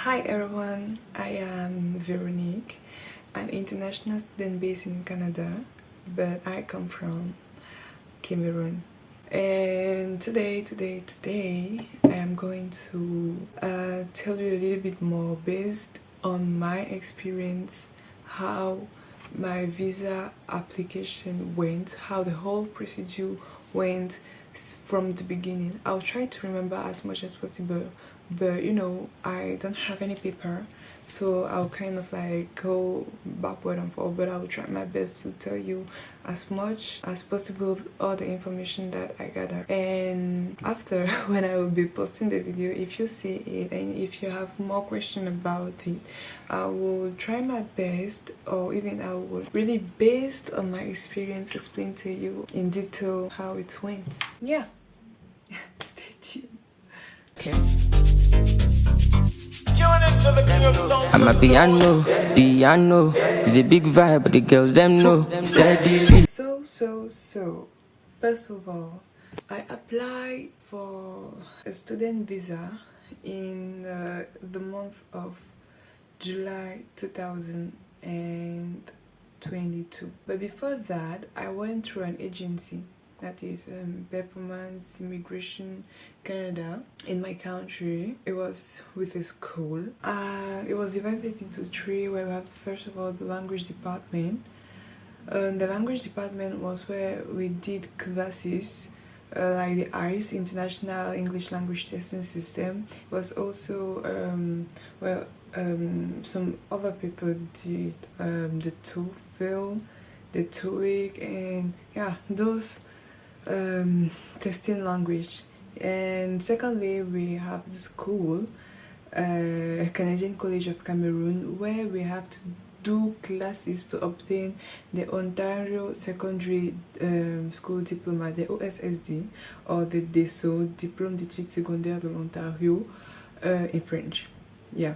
Hi everyone, I am Veronique, an international student based in Canada, but I come from Cameroon. And today, I am going to tell you a little bit more based on my experience, how my visa application went, how the whole procedure went from the beginning. I'll try to remember as much as possible, but I don't have any paper, so I'll kind of like go backward and forward, but I'll try my best to tell you as much as possible all the information that I gather. And after, when I will be posting the video, if you see it and if you have more questions about it, I will try my best, or even I will really, based on my experience, explain to you in detail how it went. Yeah. Stay tuned. Okay. I'm a piano, it's a big vibe, but the girls them know. Steady. So, first of all, I applied for a student visa in the month of July 2022. But before that, I went through an agency, that is Performance Immigration Canada, in my country. It was with a school. It was divided into three, where we have first of all the language department. The language department was where we did classes like the ICE, International English Language Testing System. It was also some other people did the TOEFL, the TOEIC, and yeah, those testing language. And secondly, we have the school, Canadian College of Cameroon, where we have to do classes to obtain the Ontario Secondary School Diploma, the OSSD, or the DESO, Diplôme d'études secondaires de l'Ontario, in French. Yeah.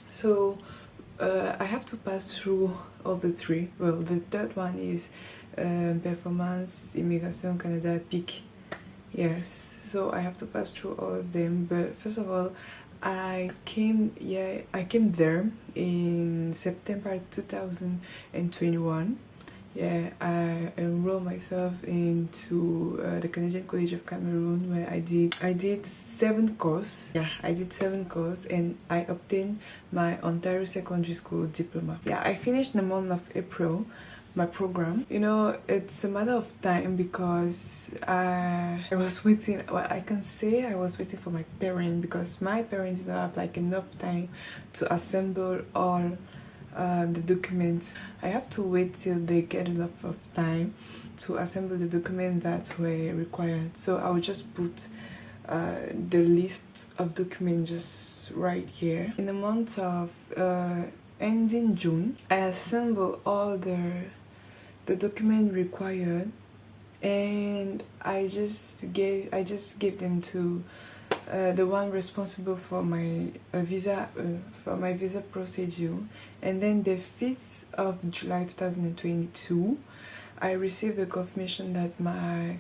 So I have to pass through all the three. Well, the third one is Performance Immigration Canada, PIC. Yes, so I have to pass through all of them. But first of all, I came there in September 2021. Yeah, I enrolled myself into the Canadian College of Cameroon, where I did 7 courses. Yeah, I did 7 courses, and I obtained my Ontario Secondary School Diploma. Yeah, I finished in the month of April my program. It's a matter of time, because I was waiting. Well, I can say I was waiting for my parents, because my parents didn't have like enough time to assemble all the documents. I have to wait till they get enough of time to assemble the documents that were required. So I will just put the list of documents just right here. In the month of ending June, I assembled all the document required, and I just gave them to the one responsible for my visa procedure. And then the 5th of July 2022, I received the confirmation that my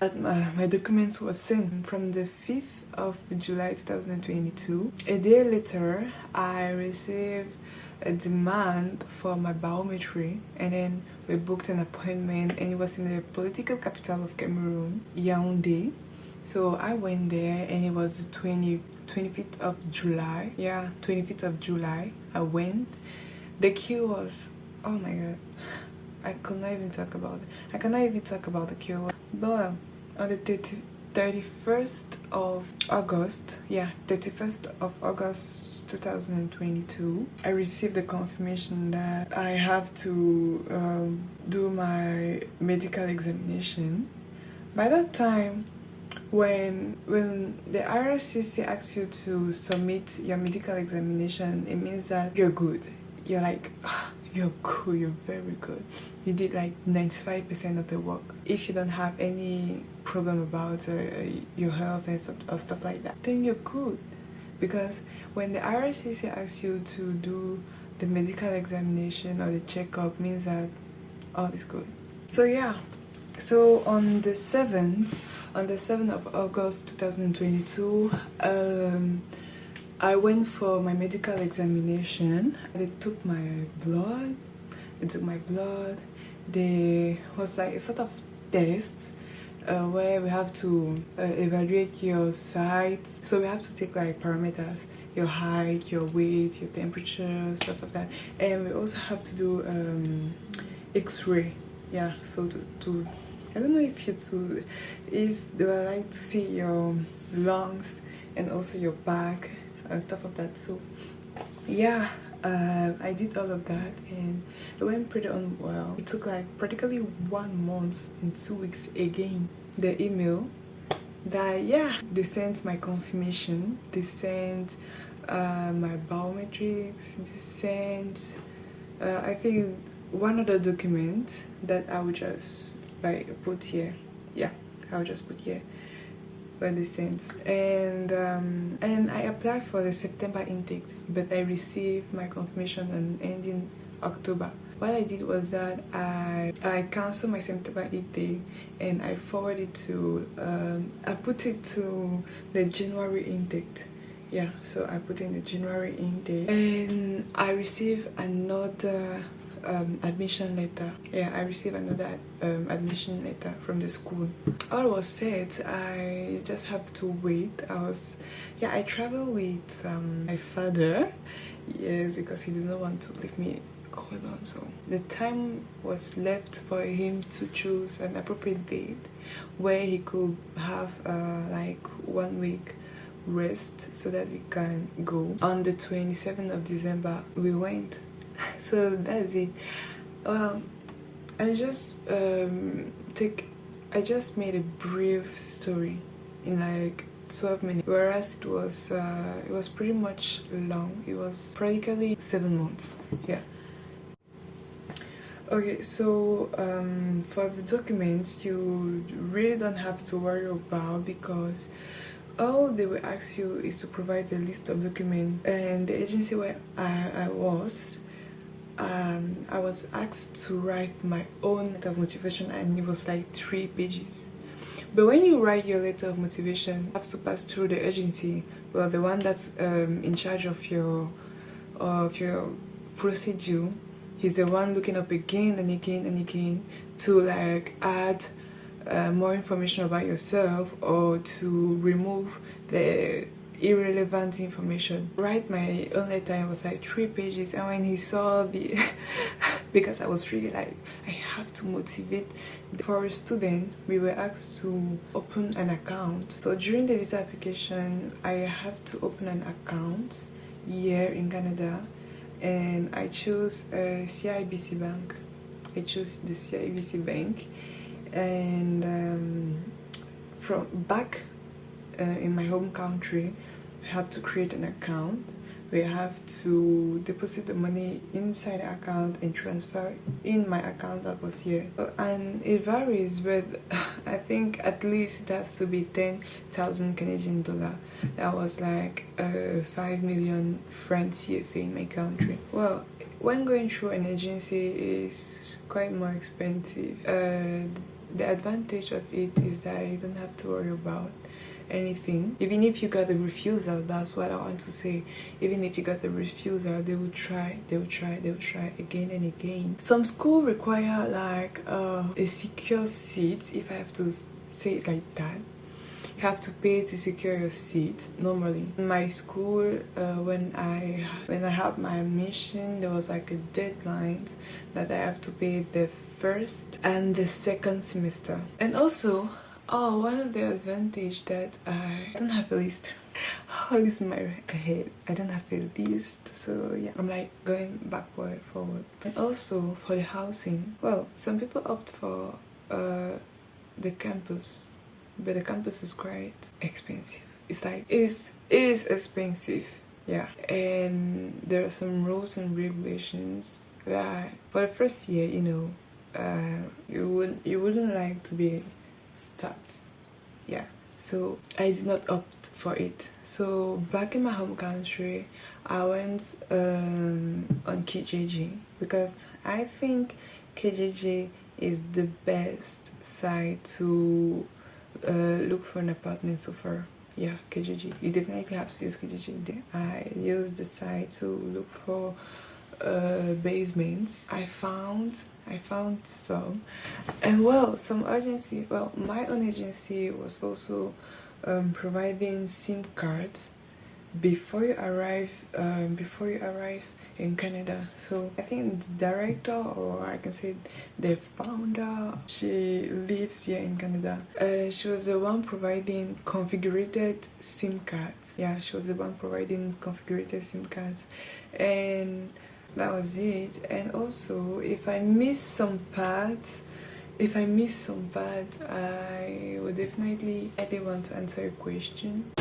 documents were sent. From the 5th of July 2022, a day later, I received a demand for my biometry, and then we booked an appointment, and it was in the political capital of Cameroon, Yaoundé. So I went there, and it was the 25th of July. Yeah, 25th of July, I went. The queue was, oh my god, I could not even talk about it. I cannot even talk about the queue. But on the 31st of August, 31st of August 2022, I received the confirmation that I have to do my medical examination. By that time, when the RCC asks you to submit your medical examination, it means that you're good. You're like, you're good, you're very good. You did like 95% of the work. If you don't have any problem about your health and stuff like that, then you're good. Because when the RCC asks you to do the medical examination or the checkup, means that all is good. So yeah, so on the 7th of August 2022, I went for my medical examination. They took my blood. There was like a sort of test where we have to evaluate your sight. So we have to take like parameters, your height, your weight, your temperature, stuff like that. And we also have to do X-ray. Yeah, so to I don't know if they would like to see your lungs and also your back and stuff like that. So yeah, I did all of that and it went pretty unwell. It took like practically 1 month and 2 weeks again. The email that, yeah, they sent my confirmation, they sent my biometrics, they sent I think one other document that I would just put here. Yeah, I would just put here where they sent. And I applied for the September intake, but I received my confirmation on ending October. What I did was that I canceled my September intake and I forwarded to I put it to the January intake. Yeah, so I put in the January intake and I received another admission letter. Yeah, I received another admission letter from the school. All was set. I just have to wait. I traveled with my father. Yes, because he did not want to leave me hold on. So the time was left for him to choose an appropriate date where he could have like 1 week rest so that we can go. On the 27th of December we went. So that's it. Well, I just I just made a brief story in like 12 minutes, whereas it was pretty much long. It was practically 7 months. Yeah. Okay, so for the documents, you really don't have to worry about, because all they will ask you is to provide a list of documents. And the agency where I was asked to write my own letter of motivation, and it was like 3 pages. But when you write your letter of motivation, you have to pass through the agency, well, the one that's in charge of your procedure. He's the one looking up again and again and again to like add more information about yourself or to remove the irrelevant information. Write my own letter, it was like 3 pages, and when he saw the because I was really like, I have to motivate. For a student, we were asked to open an account. So during the visa application, I have to open an account here in Canada, and I chose CIBC Bank. I chose the CIBC Bank, and from back in my home country, we have to create an account. We have to deposit the money inside the account and transfer in my account that was here. And it varies, but I think at least it has to be 10,000 Canadian dollar. That was like 5 million francs CFA in my country. Well, when going through an agency is quite more expensive. The advantage of it is that you don't have to worry about anything. Even if you got the refusal, that's what I want to say. Even if you got the refusal, they will try again and again. Some school require like a secure seat, if I have to say it like that. You have to pay to secure your seat normally. In my school, when I had my admission, there was like a deadline that I have to pay the first and the second semester. And also, one of the advantage that I don't have a list. All is in my head. I don't have a list, so yeah, I'm like going backward, forward. And also for the housing, well, some people opt for the campus, but the campus is quite expensive. It's like it is expensive, yeah. And there are some rules and regulations that for the first year, you know, you wouldn't like to be stopped. Yeah, so I did not opt for it. So back in my home country, I went on Kijiji, because I think Kijiji is the best site to look for an apartment so far. yeah, Kijiji. You definitely have to use Kijiji. I used the site to look for basements. I found some, and well, some agency. Well, my own agency was also providing SIM cards before you arrive. Before you arrive in Canada. So I think the director, or I can say the founder, she lives here in Canada. She was the one providing configured SIM cards. Yeah, she was the one providing configured SIM cards, and that was it. And also, if I miss some parts, I would definitely want to answer a question.